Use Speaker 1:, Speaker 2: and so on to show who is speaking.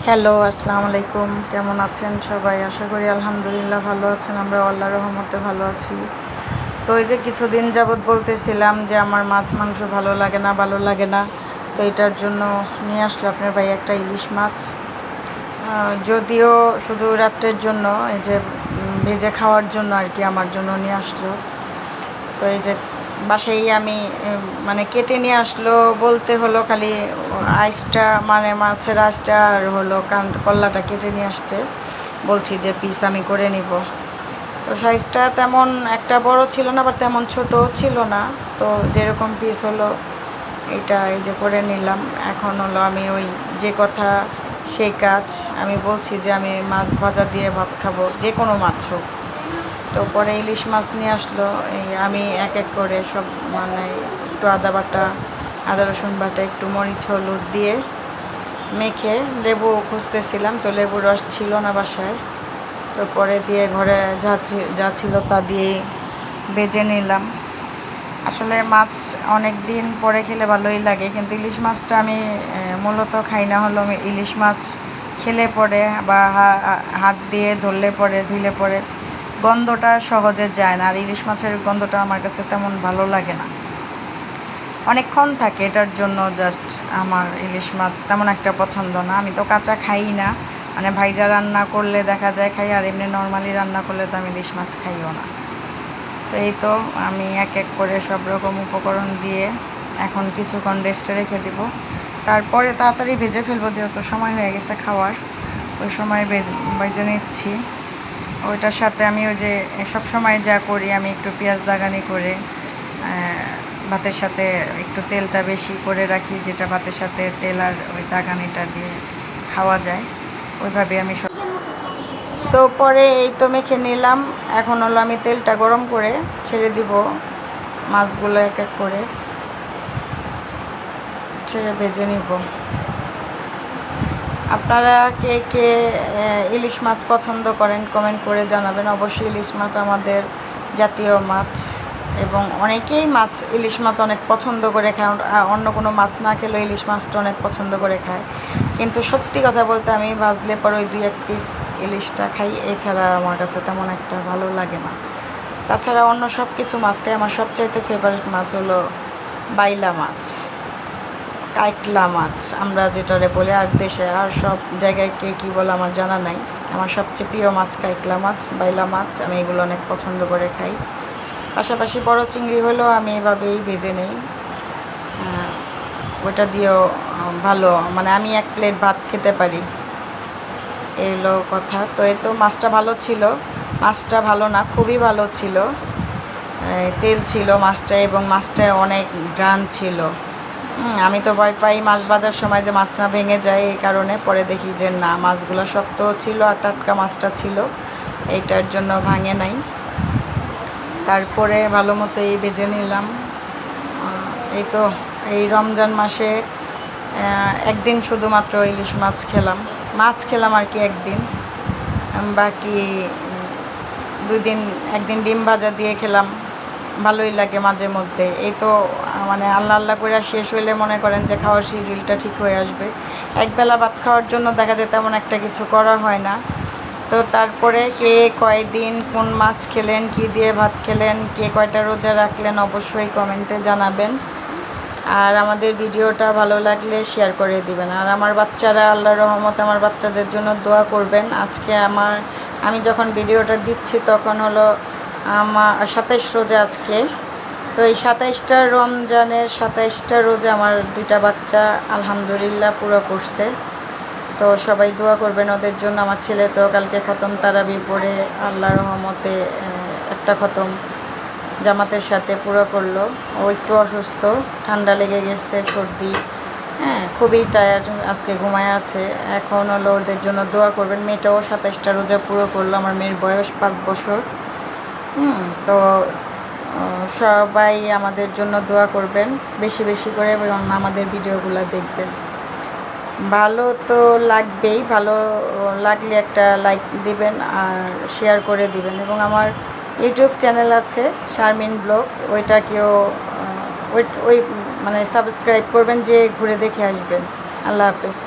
Speaker 1: Hello, আসসালামু আলাইকুম। কেমন আছেন সবাই? আশা করি আলহামদুলিল্লাহ ভালো আছেন। আমরা আল্লাহর রহমতে ভালো আছি। তো এই যে কিছুদিন যাবৎ বলতেছিলাম যে আমার মাছ মাংস ভালো লাগে না, ভালো লাগে না। তো এটার জন্য নিয়ে আসলো আপনার ভাই একটা ইলিশ মাছ। যদিও শুধু রাত্রের জন্য, এই যে ভেজে খাওয়ার জন্য আর কি আমার জন্য নিয়ে আসলো। তো এই যে বাসায় আমি মানে কেটে নিয়ে আসলো বলতে হলো, খালি আইসটা মানে মাছের আইসটা আর হলো কল্লাটা কেটে নিয়ে আসছে। বলছি যে পিস আমি করে নিব। তো সাইজটা তেমন একটা বড় ছিল না, আবার তেমন ছোটও ছিল না। তো যেরকম পিস হলো এটা এই যে করে নিলাম। এখন হলো আমি ওই যে কথা সেই কাজ, আমি বলছি যে আমি মাছ ভাজা দিয়ে ভাত খাবো, যে কোনো মাছ হোক। তো পরে ইলিশ মাছ নিয়ে আসলো। এই আমি এক এক করে সব মানে একটু আদা বাটা, আদা রসুন বাটা, একটু মরিচ হলুদ দিয়ে মেখে লেবু খুঁজতেছিলাম, তো লেবুর রস ছিল না বাসায়। তো পরে দিয়ে ঘরে যা ছিল তা দিয়ে বেজে নিলাম। আসলে মাছ অনেক দিন পরে খেলে ভালোই লাগে, কিন্তু ইলিশ মাছটা আমি মূলত খাই না। হলো আমি ইলিশ মাছ খেলে পরে বা হাত দিয়ে ধরলে পরে, ধুলে পরে গন্ধটা সহজে যায় না। আর ইলিশ মাছের গন্ধটা আমার কাছে তেমন ভালো লাগে না, অনেকক্ষণ থাকে। এটার জন্য জাস্ট আমার ইলিশ মাছ তেমন একটা পছন্দ না। আমি তো কাঁচা খাই না, মানে ভাইজা রান্না করলে দেখা যায় খাই, আর এমনি নর্মালি রান্না করলে তো আমি ইলিশ মাছ খাইও না। তো এই তো আমি এক এক করে সব রকম উপকরণ দিয়ে এখন কিছুক্ষণ রেস্টে রেখে দিব। তারপরে তাড়াতাড়ি ভেজে ফেলবো, যেহেতু সময় হয়ে গেছে খাওয়ার। ওই সময় ভেজে নিচ্ছি। ওইটার সাথে আমি ওই যে সব সময় যা করি, আমি একটু পেঁয়াজ দাগানি করে ভাতের সাথে একটু তেলটা বেশি করে রাখি, যেটা ভাতের সাথে তেল আর ওই দাগানিটা দিয়ে খাওয়া যায়। ওইভাবে আমি সব। তো পরে এই তো মেখে নিলাম। এখন হলো আমি তেলটা গরম করে ছেড়ে দিব মাছগুলো, এক এক করে ছেড়ে ভেজে নিব। আপনারা কে কে ইলিশ মাছ পছন্দ করেন কমেন্ট করে জানাবেন। অবশ্যই ইলিশ মাছ আমাদের জাতীয় মাছ, এবং অনেকেই ইলিশ মাছ অনেক পছন্দ করে খায়। অন্য কোনো মাছ না খেলেও ইলিশ মাছটা অনেক পছন্দ করে খায়। কিন্তু সত্যি কথা বলতে আমি ভাজলে পরে ওই 2-1 পিস ইলিশটা খাই, এছাড়া আমার কাছে তেমন একটা ভালো লাগে না। তাছাড়া অন্য সব কিছু মাছ খাই। আমার সবচাইতে ফেভারিট মাছ হলো বাইলা মাছ, কাইকলা মাছ আমরা যেটারে বলি। আর দেশে আর সব জায়গায় কে কী বলে আমার জানা নাই। আমার সবচেয়ে প্রিয় মাছ কাইকলা মাছ, বাইলা মাছ। আমি এগুলো অনেক পছন্দ করে খাই। পাশাপাশি বড় চিংড়ি হলেও আমি এভাবেই ভেজে নেই। ওটা দিয়েও ভালো, মানে আমি 1 প্লেট ভাত খেতে পারি। এই হলো কথা। তো এই তো মাছটা ভালো ছিল, মাছটা ভালো না খুবই ভালো ছিল। তেল ছিল মাছটা, এবং মাছটায় অনেক গ্রান ছিল। আমি তো ভয় পাই মাছ ভাজার সময় যে মাছ না ভেঙে যায়, এই কারণে। পরে দেখি যে না, মাছগুলো শক্ত ছিল আর টাটকা মাছটা ছিল, এইটার জন্য ভাঙে নাই। তারপরে ভালো মতো এই ভেজে নিলাম। এই তো এই রমজান মাসে একদিন শুধুমাত্র ইলিশ মাছ খেলাম আর কি একদিন। বাকি 2 দিন, একদিন ডিম ভাজা দিয়ে খেলাম, ভালোই লাগে মাঝে মধ্যে। এই তো মানে আল্লাহ আল্লাহ করে শেষ হইলে মনে করেন যে খাওয়ার শিডিউলটা ঠিক হয়ে আসবে। একবেলা ভাত খাওয়ার জন্য দেখা যায় তেমন একটা কিছু করা হয় না। তো তারপরে কে কয়দিন কোন মাছ খেলেন, কী দিয়ে ভাত খেলেন, কে কয়টা রোজা রাখলেন, অবশ্যই কমেন্টে জানাবেন। আর আমাদের ভিডিওটা ভালো লাগলে শেয়ার করে দিবেন। আর আমার বাচ্চারা, আল্লাহর রহমতে আমার বাচ্চাদের জন্য দোয়া করবেন। আজকে আমি যখন ভিডিওটা দিচ্ছি তখন হলো আমার 27 রোজা আজকে। তো এই 27টা রমজানের 27টা রোজা আমার 2টা বাচ্চা আলহামদুলিল্লাহ পুরো করছে। তো সবাই দোয়া করবেন ওদের জন্য। আমার ছেলে তো কালকে খতম তারাবি পড়ে আল্লাহর রহমতে একটা খতম জামাতের সাথে পুরো করলো। ও একটু অসুস্থ, ঠান্ডা লেগে গেছে, সর্দি, খুবই টায়ার্ড, আজকে ঘুমায় আছে। এখন হলো ওদের জন্য দোয়া করবেন। মেয়েটাও 27টা রোজা পুরো করলো। আমার মেয়ের বয়স 5 বছর। তো সবাই আমাদের জন্য দোয়া করবেন বেশি বেশি করে, এবং আমাদের ভিডিওগুলো দেখবেন। ভালো তো লাগবেই, ভালো লাগলে একটা লাইক দিবেন আর শেয়ার করে দিবেন। এবং আমার ইউটিউব চ্যানেল আছে শারমিন ব্লগস, ওইটাকেও ওই মানে সাবস্ক্রাইব করবেন, যে ঘুরে দেখে আসবেন। আল্লাহ হাফেজ।